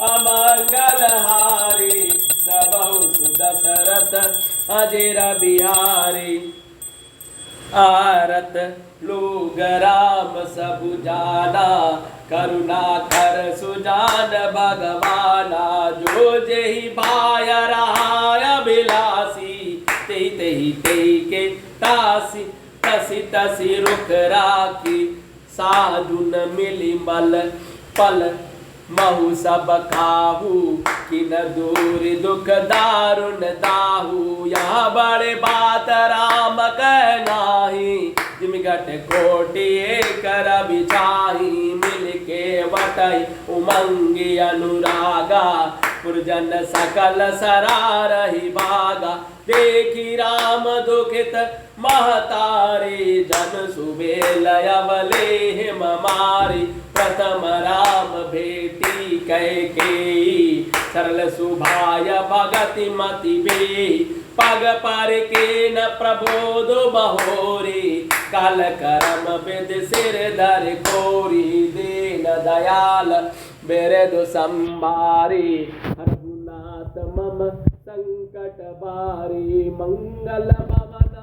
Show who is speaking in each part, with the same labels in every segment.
Speaker 1: अमंगल हारी प्रभु सुदशरथ अजिर बिहारी। आरत लोग राम सबु जाना करुणा कर सुजान भगवाना। जो जेहि भाय रहाय अभिलाषी तेहि तेहि तेहि के तासी तसी तसी रुख राखी। साधु न मिली मल पल महु सब खाहू किन दूर दुख दारुण दाहू। यहाँ बड़े बात राम कह नाही जिम घट कोटि कर बिछाही। मिल के वटई उमंगी अनुरागा पुरजन सकल सरारहि भागा। देखी राम दुखित महतारी जन सुबेल अवलेह मारी। प्रथम राम भेटी कैकेयी सरल सुभाय भगति मति बे। पग पर के न प्रबोध बहोरी काल करम विद सिर धर कोरी। दीन दयाल बिरधु संभारी रघुनाथ मम संकट बारी। मंगल भवन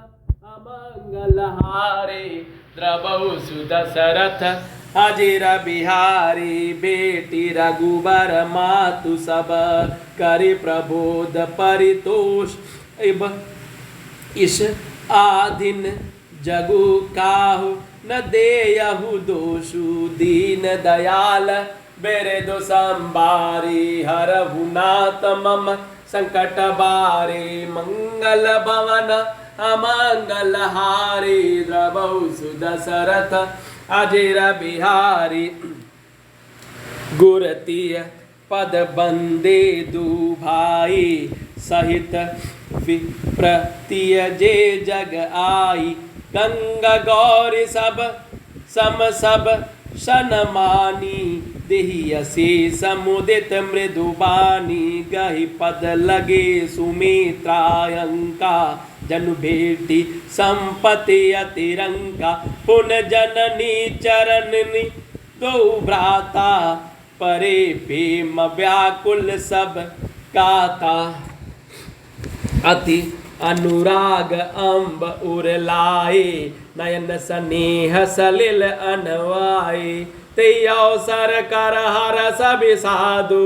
Speaker 1: अमंगल हारे द्रवहु सुदशरथ अजिर बिहारी। बेटी रघुबर मातु सब करि प्रबोध परितोष। इब इस आदिन जगु काहु न देयहु दोषु। दीन दयाल बिरधु संभारी हरहु नाथ मम संकट बारे। मंगल भवन अमंगल हारी द्रवहु सुदशरथ अजिर बिहारी। गुरतीय पद बंदे दु भाई सहित विप्रतीय जे जग आई। गंगा गौरी सब सम सब सनमानी देहि अशेष मुदित मृदुबानी। गहि पद लगे सुमित्रायंका जनु भेटी संपत्ति अतिरंका। पुन जननी चरणनि दो भ्राता परे प्रेम व्याकुल सब गाता। अति अनुराग अम्ब उरलाए नयन स्नेह सलिल अनवाए। ते अवसर कर हरस विषादु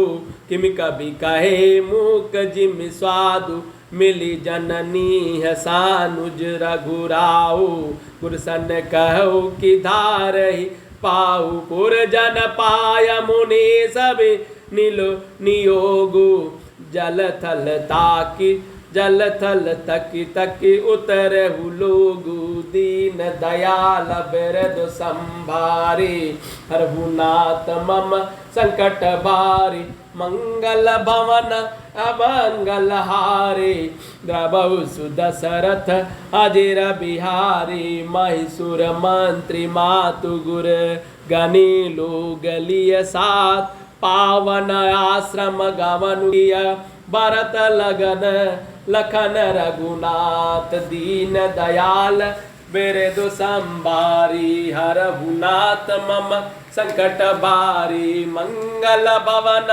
Speaker 1: किम कवि कहे मूक जिम स्वादु। मिली जननी सानुज रघुराऊ गुरसन कहो कि धारहि पाऊ। पुरजन पाय मुनि सब नीलो नियोगु जल थल ताकि जल थल तकी तकी उतरहु लोगु। दीन दयाल बिरधु संभारी हरहु नाथ मम संकट बारी। मंगल भवन अमंगल हारे द्रवहु सुदशरथ अजिर बिहारी। महिषुर मंत्री मातु गुर गनि लोग लिय साथ। पावन आश्रम गवन भरत लगन लखन रघुनाथ। दीन दयाल बिरधु संभारी हरहु नाथ मम संकट बारी। मंगल भवन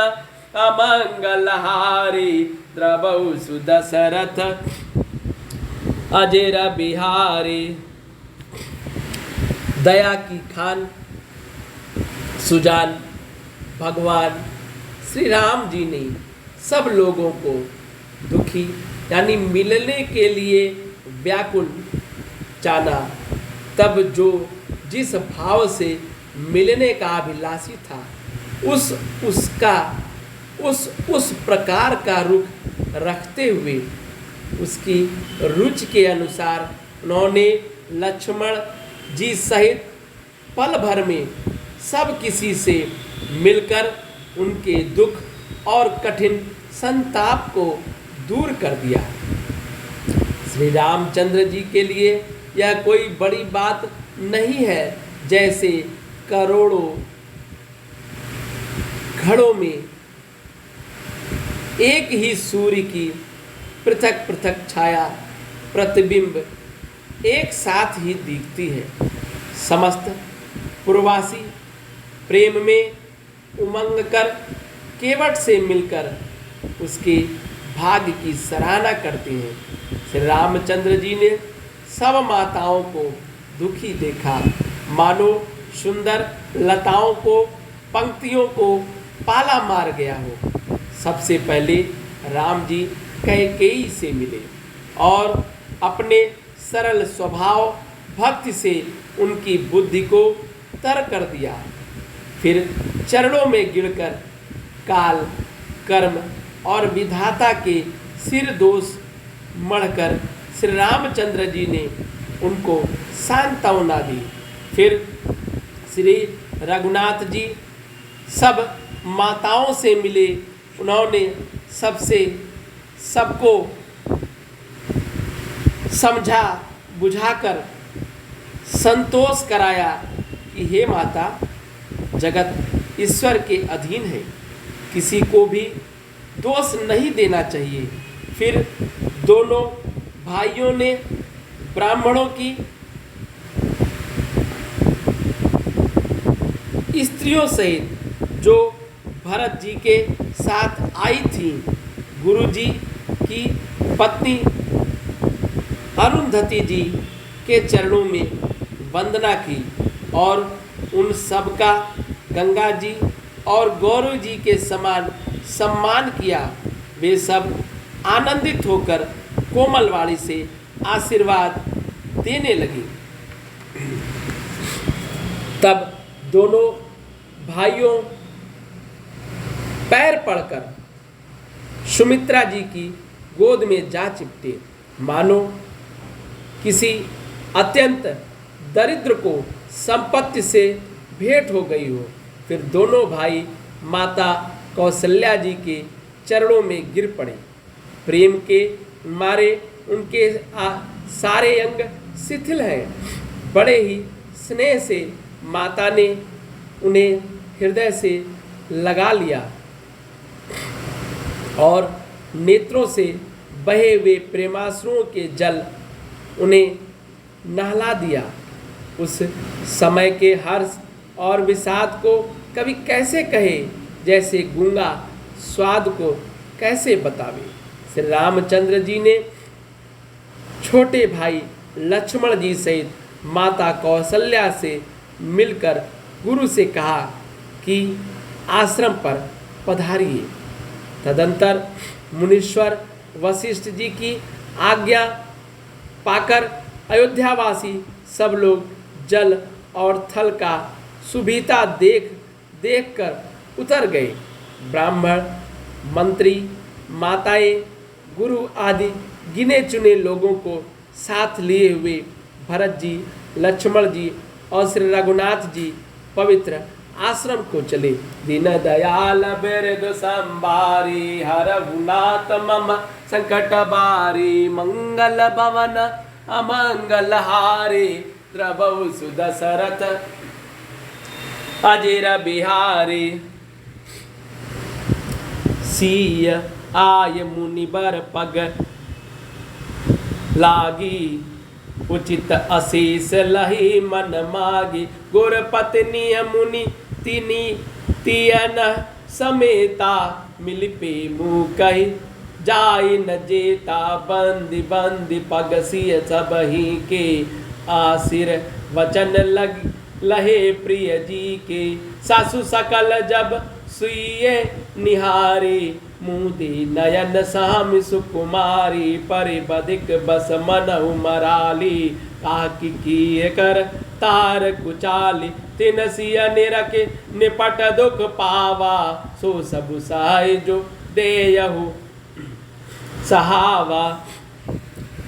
Speaker 1: अमंगल हारी द्रवहु सुदशरथ अजिर बिहारी। दया की खान सुजान भगवान श्री राम जी ने सब लोगों को दुखी यानी मिलने के लिए व्याकुल जाना। तब जो जिस भाव से मिलने का अभिलाषी था उस प्रकार का रुख रखते हुए उसकी रुचि के अनुसार उन्होंने लक्ष्मण जी सहित पल भर में सब किसी से मिलकर उनके दुख और कठिन संताप को दूर कर दिया। श्री रामचंद्र जी के लिए यह कोई बड़ी बात नहीं है। जैसे करोड़ों घड़ों में एक ही सूर्य की पृथक पृथक छाया प्रतिबिंब एक साथ ही दिखती है। समस्त पूर्ववासी प्रेम में उमंग कर केवट से मिलकर उसके भाग्य की सराहना करते हैं। श्री रामचंद्र जी ने सब माताओं को दुखी देखा, मानो सुंदर लताओं को, पंक्तियों को पाला मार गया हो। सबसे पहले राम जी कैकेयी से मिले और अपने सरल स्वभाव भक्ति से उनकी बुद्धि को तर कर दिया। फिर चरणों में गिरकर काल, कर्म और विधाता के सिर दोष मढ़कर श्री रामचंद्र जी ने उनको सांत्वना दी। फिर श्री रघुनाथ जी सब माताओं से मिले। उन्होंने सबको समझा बुझाकर संतोष कराया कि हे माता, जगत ईश्वर के अधीन है, किसी को भी दोष नहीं देना चाहिए। फिर दोनों भाइयों ने ब्राह्मणों की स्त्रियों सहित जो भरत जी के साथ आई थी, गुरु जी की पत्नी अरुंधति जी के चरणों में वंदना की और उन सब का गंगा जी और गौरव जी के समान सम्मान किया। वे सब आनंदित होकर कोमलवाणी से आशीर्वाद देने लगी। तब दोनों भाइयों पैर पड़कर सुमित्रा जी की गोद में जा चिपटे, मानो किसी अत्यंत दरिद्र को संपत्ति से भेंट हो गई हो। फिर दोनों भाई माता कौशल्या जी के चरणों में गिर पड़े। प्रेम के मारे उनके सारे अंग शिथिल हैं। बड़े ही स्नेह से माता ने उन्हें हृदय से लगा लिया और नेत्रों से बहे हुए प्रेमाश्रुओं के जल उन्हें नहला दिया। उस समय के हर्ष और विषाद को कभी कैसे कहे, जैसे गूंगा स्वाद को कैसे बतावे। श्री रामचंद्र जी ने छोटे भाई लक्ष्मण जी सहित माता कौशल्या से मिलकर गुरु से कहा कि आश्रम पर पधारिए। तदंतर मुनीश्वर वशिष्ठ जी की आज्ञा पाकर अयोध्यावासी सब लोग जल और थल का सुविधा देख कर उतर गए। ब्राह्मण, मंत्री, माताएं, गुरु आदि गिने चुने लोगों को साथ लिए हुए भरत जी, लक्ष्मण जी और श्री रघुनाथ जी पवित्र आश्रम को चले। दीन दयाल बिरद संबारी, हर रघुनाथ मम संकट बारी, मंगल भवन अमंगल हारे, द्रवहु सुदशरथ अजिर बिहारी। सीय आय मुनिबर पग लागी, उचित अशीष लही मन मागी। गुर पत्नी मुनि तिनी तियन समेता, मिलपे मुँह कही जाई न जेता। बंदी बंदी पग सिय सब ही के, आशिर वचन लग लहे प्रिय जी के। सासु सकल जब सुइए निहारी, मुदी नयन साम सुकुमारी। परिबधिक बस मनहु मराली, काकी किए कर तार कुचाली। तिन सिय निरख निपट दुख पावा, सो सब सहाय जो देयहु सहावा।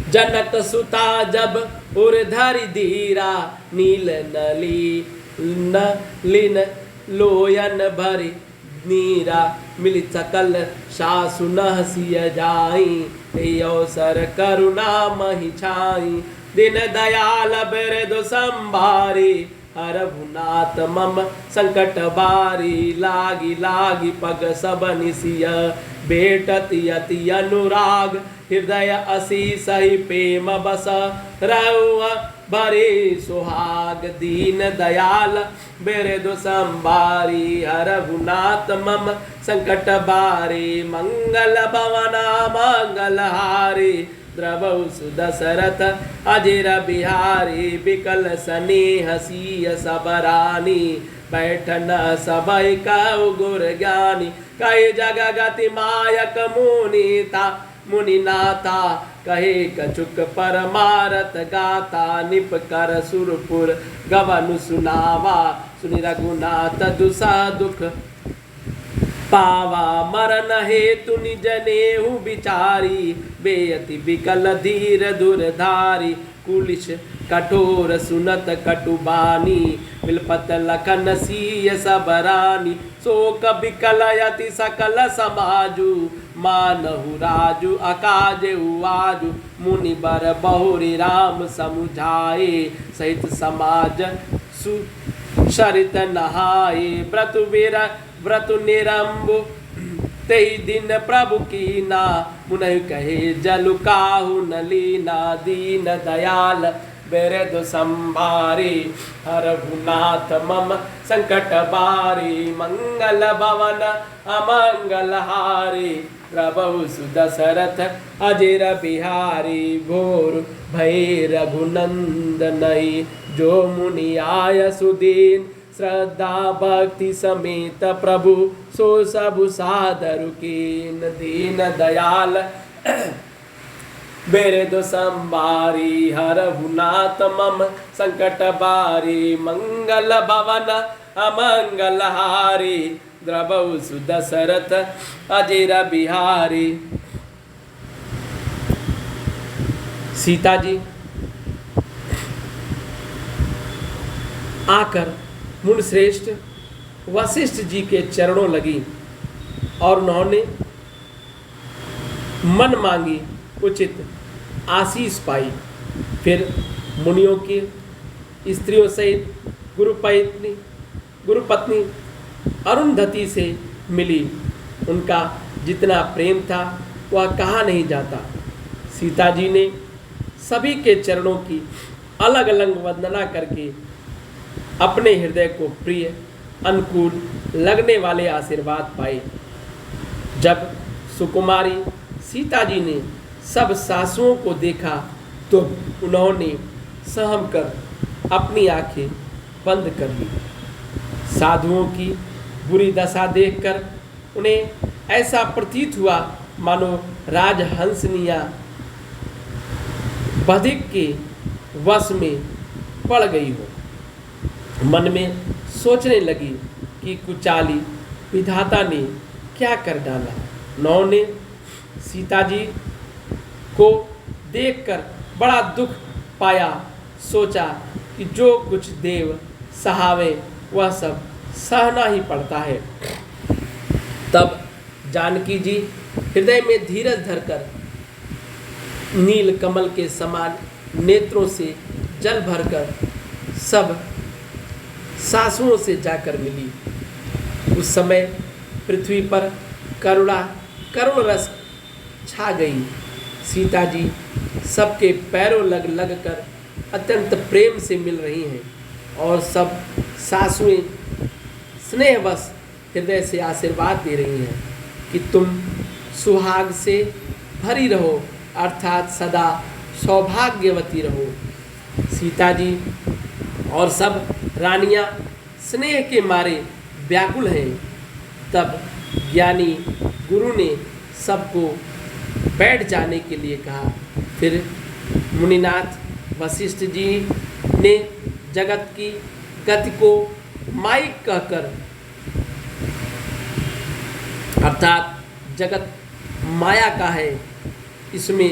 Speaker 1: जनक सुता जब उर्धरि धीरा, नील नली नलिन लोयन भरी नीरा। मिली सकल सासु न सिय जाई, अवसर करुणा महि छाई। दिन दयाल बिरद संभारी, हर रघुनाथ मम संकट बारी। लागी लागी पग सब निसिय, भेटत यति अनुराग हृदय असी सही प्रेम बस रहुआ भरे सुहाग दीन दयाल बेरे दो संबारी हरहुनाथ मम संकट बारी मंगल भवना मंगलहारी द्रवौ सुदशरथ अजिर बिहारी बिकल स्नेह सिय सबरानी बैठन सबई कौ गुर ज्ञानी कहे जग गति मायक मुनीता मुनिनाथा कहे कछुक परमारथ गाथा निप कर सुरपुर गवनु सुनावा सुनि रघुनाथ दुसा दुख पावा मरण हेतु निज नेहु बिचारी बेयति बिकल धीर दुरधारी कुलिश कठोर सुनत कटुबानी बिलपत लखन सीय सबरानी शोक बिकल यति सकल समाजु मानहु राजु अकाज आजु मुनि बर बहुरी राम समुझाए सहित समाज सुशरित नहाए व्रत निरंबु तेई दिन प्रभु की ना मुनहि कहे जलु काहु नलीना दीन दयाल बेरद संभारी हरहुनाथ मम संकट बारी मंगल भवन अमंगल हारी प्रभु सुदशरथ अजिर बिहारी घोर भय रघुनंदनई जो मुनि आय सुदीन श्रद्धा भक्ति समेत प्रभु सो सबु सादरु कीन दीन दयाल बेरे दो संबारी हरहुनाथ मम संकट बारी मंगल भवन अमंगल हारी द्रवौ सुदशरथ अजिर बिहारी। सीता जी आकर मुनिश्रेष्ठ वशिष्ठ जी के चरणों लगी और उन्होंने मन मांगी उचित आशीष पाई। फिर मुनियों की स्त्रियों सहित गुरुपत्नी अरुंधति से मिली। उनका जितना प्रेम था वह कहा नहीं जाता। सीता जी ने सभी के चरणों की अलग अलग वंदना करके अपने हृदय को प्रिय अनुकूल लगने वाले आशीर्वाद पाए। जब सुकुमारी सीता जी ने सब सासुओं को देखा तो उन्होंने सहम कर अपनी आंखें बंद कर ली। साधुओं की बुरी दशा देखकर उन्हें ऐसा प्रतीत हुआ मानो राजहंसनियाँ बधिक के वश में पड़ गई हो। मन में सोचने लगी कि कुचाली विधाता ने क्या कर डाला। उन्होंने सीता जी को देखकर बड़ा दुख पाया। सोचा कि जो कुछ देव सहावे वह सब सहना ही पड़ता है। तब जानकी जी हृदय में धीरज धरकर नील कमल के समान नेत्रों से जल भरकर सब सासुओं से जाकर मिली। उस समय पृथ्वी पर करुण रस छा गई। सीता जी सबके पैरों लग लग कर अत्यंत प्रेम से मिल रही हैं और सब सासुएं स्नेहवश हृदय से आशीर्वाद दे रही हैं कि तुम सुहाग से भरी रहो, अर्थात सदा सौभाग्यवती रहो। सीता जी और सब रानियां स्नेह के मारे व्याकुल हैं। तब ज्ञानी गुरु ने सबको बैठ जाने के लिए कहा। फिर मुनिनाथ वशिष्ठ जी ने जगत की गति को माइक कहकर, अर्थात जगत माया का है, इसमें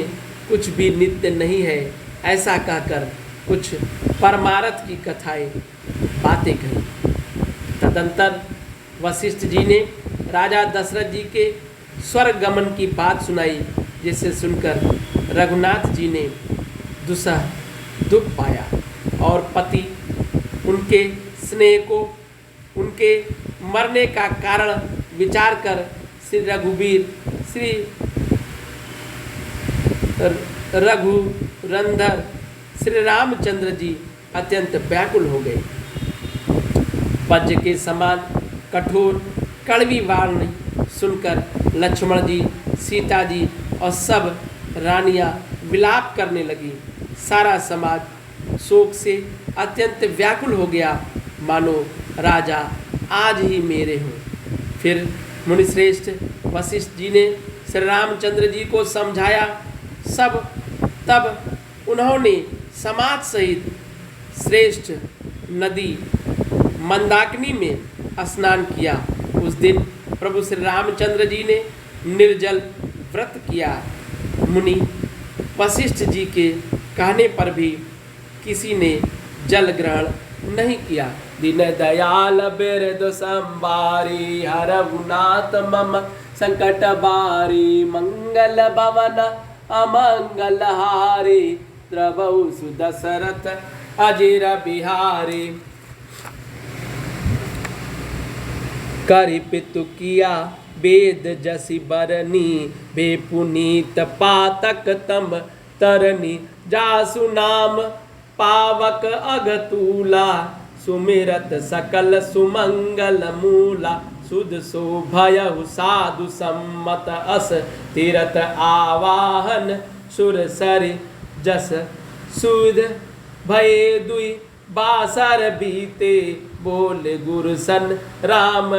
Speaker 1: कुछ भी नित्य नहीं है, ऐसा कहकर कुछ परमार्थ की कथाएं बातें कही। तदंतर वशिष्ठ जी ने राजा दशरथ जी के स्वर्ग गमन की बात सुनाई, जिसे सुनकर रघुनाथ जी ने दुख पाया और पति उनके स्नेह को उनके मरने का कारण विचार कर श्री रघु रंधर श्री रामचंद्र जी अत्यंत व्याकुल हो गए। वज्र के समान कठोर कड़वी वाणी सुनकर लक्ष्मण जी, सीता जी और सब रानियां विलाप करने लगी। सारा समाज शोक से अत्यंत व्याकुल हो गया, मानो राजा आज ही मेरे हों। फिर मुनिश्रेष्ठ वशिष्ठ जी ने श्री रामचंद्र जी को समझाया। तब उन्होंने समाज सहित श्रेष्ठ नदी मंदाकिनी में स्नान किया। उस दिन प्रभु श्री रामचंद्र जी ने निर्जल व्रत किया। मुनि वशिष्ठ जी के कहने पर भी किसी ने जल ग्रहण नहीं किया। दीन दयाल बिरद संबारी हरहुनाथ मम संकट बारी मंगल भवन अमंगल हारी द्रवहु सुदशरथ अजिर बिहारी। करि पितु किया वेद जसि बरनी बे पुनीत पातक तम तरनी जासु नाम पावक अगतूला सुमिरत सकल सुमंगल मूला सुध शोभयहु साधु सम्मत अस तीरथ आवाहन सुर सरि जस सुध भये दुई बासर बीते बोल गुरुसन राम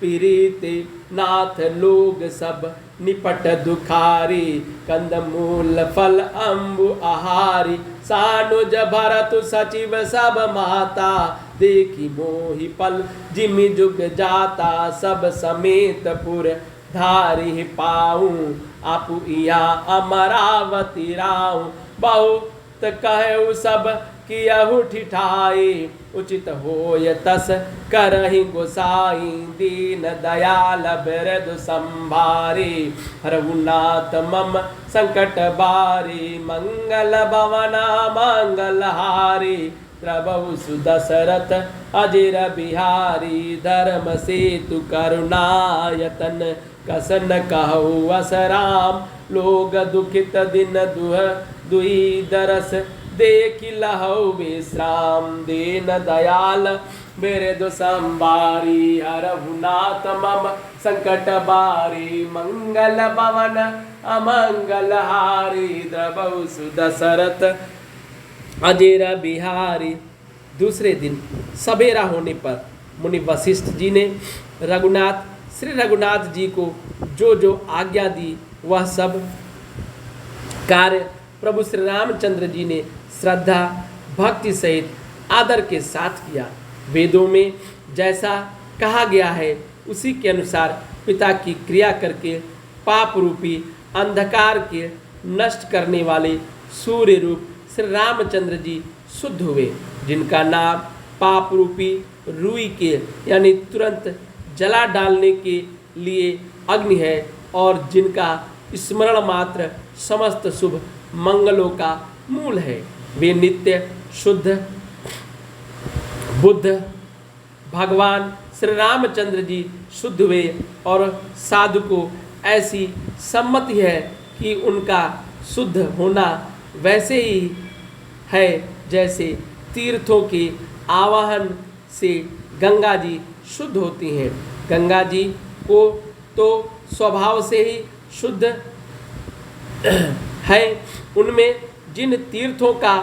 Speaker 1: पीरीते नाथ लोग सब निपट दुखारी कंदमूल फल अम्बु आहारी सानुज भरत सचिव सब माता देखी मोहि पल जिमि जुग जाता सब समेत पुर धारी पाऊं आपु इया अमरावती राऊं बहुत कहु सब कियहु ठिठाई उचित होय तस करहि गोसाई दीन दयाल बिरद संभारी हरहुनाथ मम संकट बारी मंगल भवना मंगल हारी प्रभु सुदशरथ अजिर बिहारी धर्म सेतु करुणायतन कसन कहु असराम लोग दुखित दिन दुई दरस देख लहु विश्राम दीन दयाल बिरद संभारी हरहुनाथ मम संकट बारी मंगल भवन अमंगल हारी द्रवहु सुदशरथ अजिर बिहारी। दूसरे दिन सवेरा होने पर मुनि वशिष्ठ जी ने श्री रघुनाथ जी को जो आज्ञा दी वह सब कार्य प्रभु श्री रामचंद्र जी ने श्रद्धा भक्ति सहित आदर के साथ किया। वेदों में जैसा कहा गया है उसी के अनुसार पिता की क्रिया करके पाप रूपी अंधकार के नष्ट करने वाले सूर्य रूप श्री रामचंद्र जी शुद्ध हुए, जिनका नाम पाप रूपी रुई के यानी तुरंत जला डालने के लिए अग्नि है और जिनका स्मरण मात्र समस्त शुभ मंगलों का मूल है। वे नित्य शुद्ध बुद्ध भगवान श्री रामचंद्र जी शुद्ध हुए और साधु को ऐसी सम्मति है कि उनका शुद्ध होना वैसे ही है जैसे तीर्थों के आवाहन से गंगा जी शुद्ध होती हैं। गंगा जी को तो स्वभाव से ही शुद्ध है, उनमें जिन तीर्थों का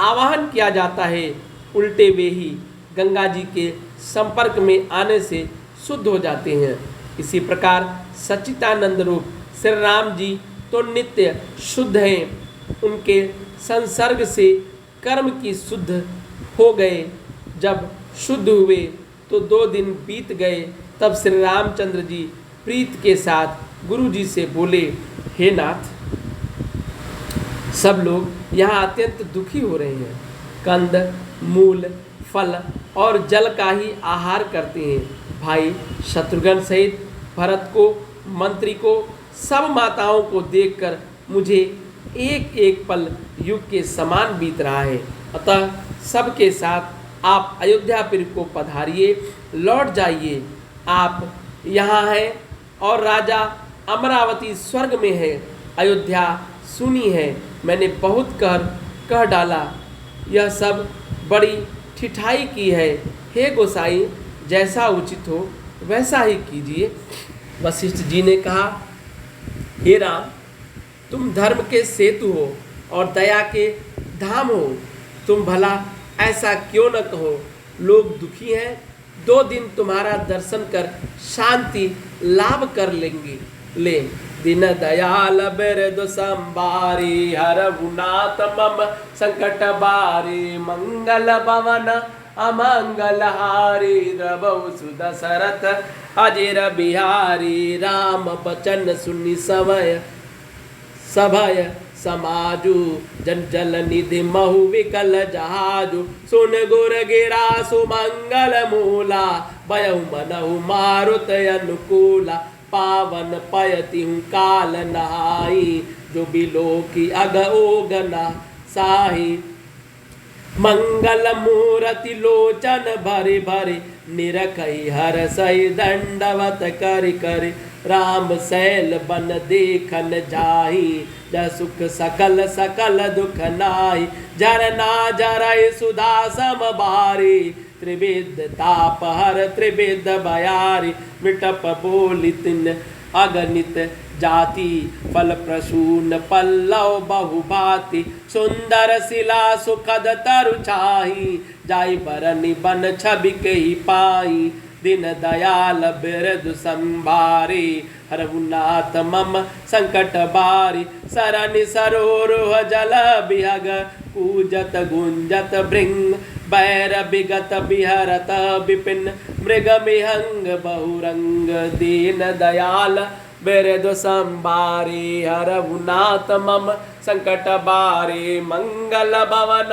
Speaker 1: आवाहन किया जाता है उल्टे वे ही गंगा जी के संपर्क में आने से शुद्ध हो जाते हैं। इसी प्रकार सच्चिदानंद रूप श्री राम जी तो नित्य शुद्ध हैं, उनके संसर्ग से कर्म की शुद्ध हो गए। जब शुद्ध हुए तो 2 दिन बीत गए, तब श्री रामचंद्र जी प्रीत के साथ गुरु जी से बोले, हे नाथ, सब लोग यहाँ अत्यंत दुखी हो रहे हैं। कंद मूल फल और जल का ही आहार करते हैं। भाई शत्रुघ्न सहित भरत को, मंत्री को, सब माताओं को देखकर मुझे एक एक पल युग के समान बीत रहा है। अतः सबके साथ आप अयोध्यापुर को पधारिए, लौट जाइए। आप यहाँ हैं और राजा अमरावती स्वर्ग में है। अयोध्या सुनी है, मैंने बहुत कह डाला, यह सब बड़ी ठिठाई की है। हे गोसाई, जैसा उचित हो वैसा ही कीजिए। वशिष्ठ जी ने कहा, हे राम, तुम धर्म के सेतु हो और दया के धाम हो, तुम भला ऐसा क्यों न कहो। लोग दुखी हैं, 2 दिन तुम्हारा दर्शन कर शांति लाभ कर ले। दीन दयाल बिरदु संबारी, हरहुनाथ मम संकट बारी, मंगल भवन अमंगल हारी, द्रवहु सुदशरथ अजिर बिहारी, राम बचन सुनि सभय समाजू, जल निधि महु विकल जहाजु, सुन गुर गिरा सुमंगल मूला, भयउ मनहु मारुत अनुकूला, पावन पयति काल नहाई, जो बिलो की अग ओगना साही, मंगल मूर्ति लोचन भरे भरे, निरखई हर सही दंडवत करि, राम सैल बन देखन जाही, सुख सकल दुख नाहि, झरना जरय सुधा समबारी, त्रिविध ताप हर त्रिविध बयारी, मिटप बोली तिन अगणित जाति, फल प्रसून पल्लव बहुभाति, सुंदर शिला सुखद तरु छाही, जाई बरनि बन छवि कही पाई, दीन दयाल बिरदु संभारी, हरहुनाथ मम संकट बारी, सरनि सरोरुह जल बिहग, कूजत गुंजत भृंग, बैर विगत बिहरत विपिन, मृग मिहंग बहुरंग, दीन दयाल बिरदु संभारी, हरहुनाथ मम संकट बारी, मंगल भवन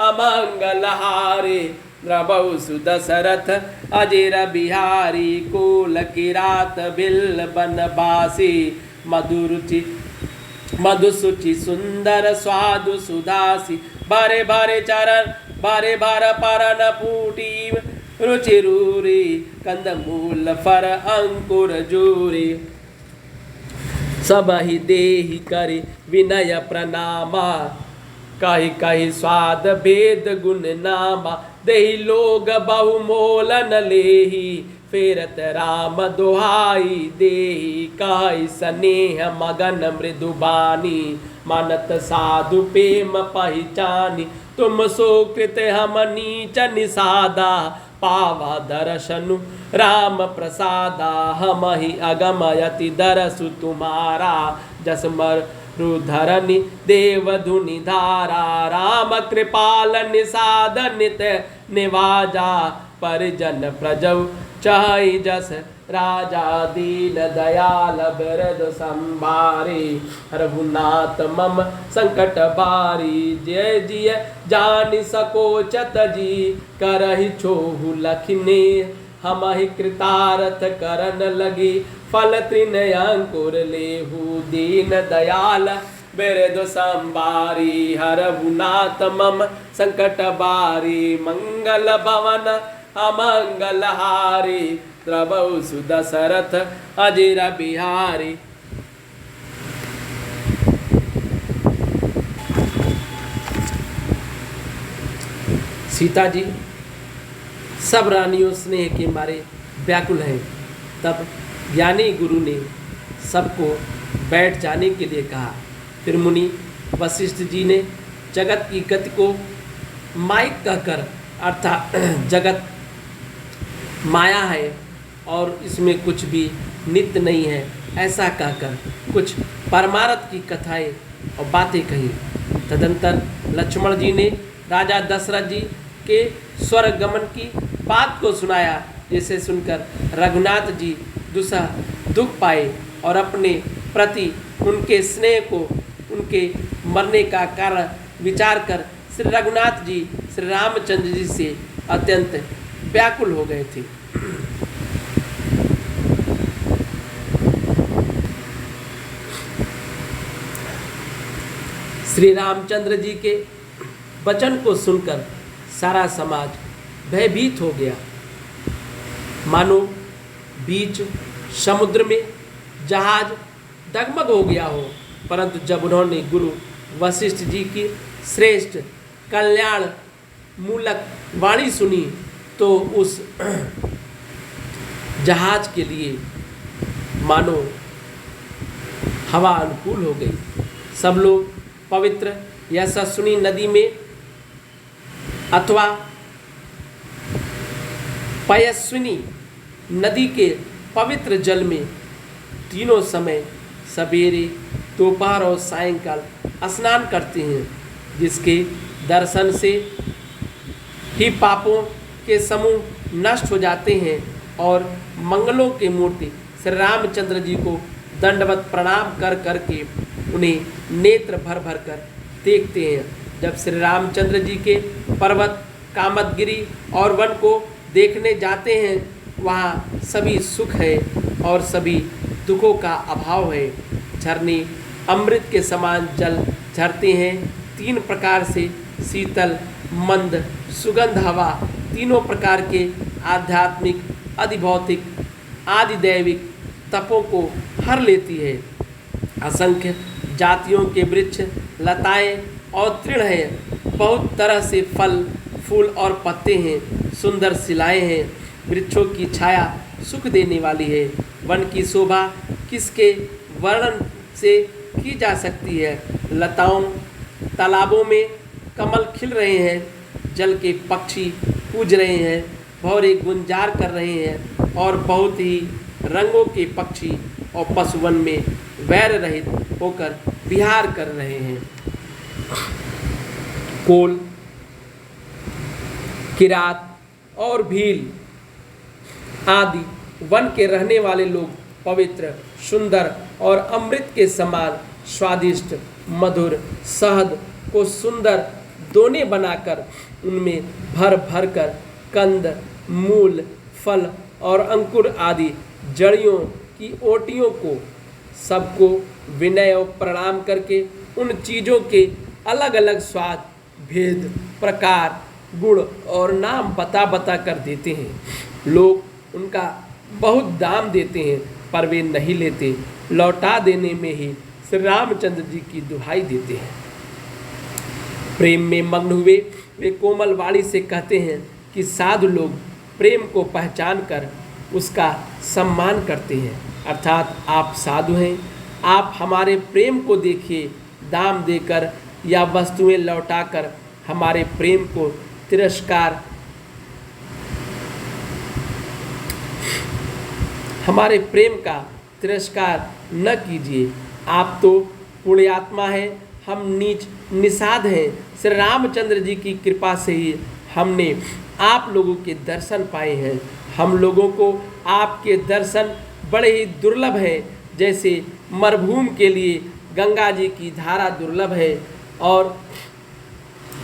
Speaker 1: अमंगल हारी, द्रवहु सुदशरथ अजिर बिहारी, कोल किरात बिल बनवासी, मधुसुचि सुंदर स्वादु सुधासी, बारे बारे चरण बारे बार परन पूटी, रुचि रूरी कंदमूल फर अंकुर जूरी, सब ही देहि करि विनय प्रणामा, कहि कहि स्वाद भेद गुण नामा, देहि लोग बहुमोलन लेहि, फेरत राम दोहाई देहि, काहि स्नेह मगन मृदु बानी, मानत साधु प्रेम पहिचानी, तुम सुकृत हम नीच निषादा, पावा दर्शनु राम प्रसादा, हम ही अगमयति दरसु तुम्हारा, जसमर रुधरनि देव धुनि धारा, राम कृपाल निषाद नित निवाजा, परिजन प्रजव चाहि जस राजा, दीन दयाल बिरदु संभारी, हरहुनाथ मम संकट बारी, जय जिय जानि सकोचत जी, करहि छोहु लखिने, हमहि कृतारथ करन लगी, फल तृण अंकुर लेहु, दीन दयाल बिरदु संभारी, हरहुनाथ मम संकट बारी, मंगल भवन अमंगल हारी, द्रवहु सुदशरथ अजिर बिहारी। सीता जी सब रानियों स्नेह के मारे व्याकुल हैं। तब ज्ञानी गुरु ने सबको बैठ जाने के लिए कहा। फिर मुनि वशिष्ठ जी ने जगत की गति को माइक कहकर, अर्थात जगत माया है और इसमें कुछ भी नित्य नहीं है, ऐसा कहकर कुछ परमार्थ की कथाएं और बातें कही। तदंतर लक्ष्मण जी ने राजा दशरथ जी के स्वर्ग गमन की बात को सुनाया, जिसे सुनकर रघुनाथ जी दुख पाए और अपने प्रति उनके स्नेह को, उनके मरने का कारण विचार कर श्री रघुनाथ जी श्री रामचंद्र जी से अत्यंत व्याकुल हो गए थे। श्री रामचंद्र जी के वचन को सुनकर सारा समाज भयभीत हो गया, मानो बीच समुद्र में जहाज डगमग हो गया हो, परंतु जब उन्होंने गुरु वशिष्ठ जी की श्रेष्ठ कल्याण मूलक वाणी सुनी तो उस जहाज के लिए मानो हवा अनुकूल हो गई। सब लोग पवित्र यशस्विनी नदी में अथवा पयस्विनी नदी के पवित्र जल में तीनों समय सवेरे, दोपहर और सायंकाल स्नान करते हैं, जिसके दर्शन से ही पापों के समूह नष्ट हो जाते हैं और मंगलों के मूर्ति श्री रामचंद्र जी को दंडवत प्रणाम कर करके उन्हें नेत्र भर भर कर देखते हैं। जब श्री रामचंद्र जी के पर्वत कामदगिरी और वन को देखने जाते हैं, वहाँ सभी सुख है और सभी दुखों का अभाव है। झरने अमृत के समान जल झरते हैं। 3 प्रकार से शीतल, मंद, सुगंध हवा तीनों प्रकार के आध्यात्मिक, अधिभौतिक, आदिदैविक तपों को हर लेती है। असंख्य जातियों के वृक्ष, लताएं और तृण हैं। बहुत तरह से फल, फूल और पत्ते हैं। सुंदर शिलाएं हैं। वृक्षों की छाया सुख देने वाली है। वन की शोभा किसके वर्णन से की जा सकती है। लताओं, तालाबों में कमल खिल रहे हैं। जल के पक्षी कूज रहे हैं, भौरे गुंजार कर रहे हैं और बहुत ही रंगों के पक्षी और पशुवन में वैर रहित होकर विहार कर रहे हैं। कोल, किरात और भील आदि वन के रहने वाले लोग पवित्र, सुंदर और अमृत के समान स्वादिष्ट, मधुर शहद को सुंदर दोने बनाकर उनमें भर भर कर कंद, मूल, फल और अंकुर आदि जड़ियों की ओटियों को सबको विनय और प्रणाम करके उन चीज़ों के अलग अलग स्वाद, भेद, प्रकार, गुण और नाम बता बता कर देते हैं। लोग उनका बहुत दाम देते हैं, पर वे नहीं लेते। लौटा देने में ही श्री रामचंद्र जी की दुहाई देते हैं। प्रेम में मग्न हुए वे कोमल वाणी से कहते हैं कि साधु लोग प्रेम को पहचान कर उसका सम्मान करते हैं। अर्थात आप साधु हैं, आप हमारे प्रेम को देखिए। दाम देकर या वस्तुएं लौटाकर हमारे प्रेम को तिरस्कार, हमारे प्रेम का तिरस्कार न कीजिए। आप तो पुण्यात्मा हैं, हम नीच निषाद हैं। श्री रामचंद्र जी की कृपा से ही हमने आप लोगों के दर्शन पाए हैं। हम लोगों को आपके दर्शन बड़े ही दुर्लभ हैं। जैसे मरुभूमि के लिए गंगा जी की धारा दुर्लभ है। और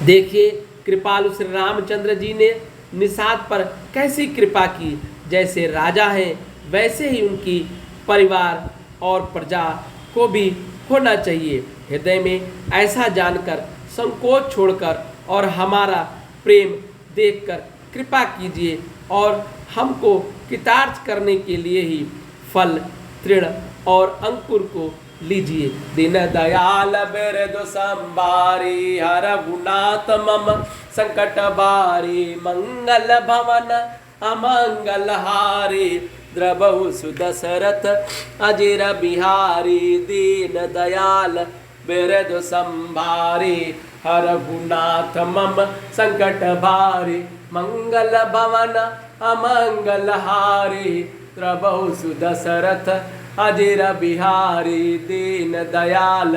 Speaker 1: देखिए कृपालु श्री रामचंद्र जी ने निषाद पर कैसी कृपा की। जैसे राजा हैं वैसे ही उनकी परिवार और प्रजा को भी होना चाहिए। हृदय में ऐसा जानकर संकोच छोड़कर और हमारा प्रेम देखकर कृपा कीजिए और हमको कृतार्थ करने के लिए ही फल, तृण और अंकुर को लीजिए। दीन दयाल बिरदु संभारी हर गुनाथ मम संकट बारी मंगल भवन अमंगल हारी द्रबहु सुदशरथ अजिर बिहारी। दीन दयाल बिरदु संभारी हर गुनाथ मम संकट भारी मंगल भवन अमंगल हारी द्रबहु सुदशरथ अजिर बिहारी। दीन दयाल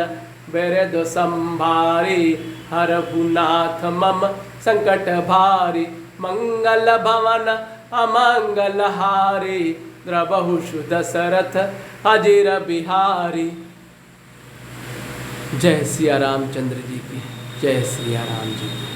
Speaker 1: बिरदु संभारी हर गुनाथ मम संकट भारी मंगल भवन अमंगल हारी द्रबहु सुदशरथ अजिर बिहारी। जय सिया रामचंद्र जी की, जय सिया राम जी की।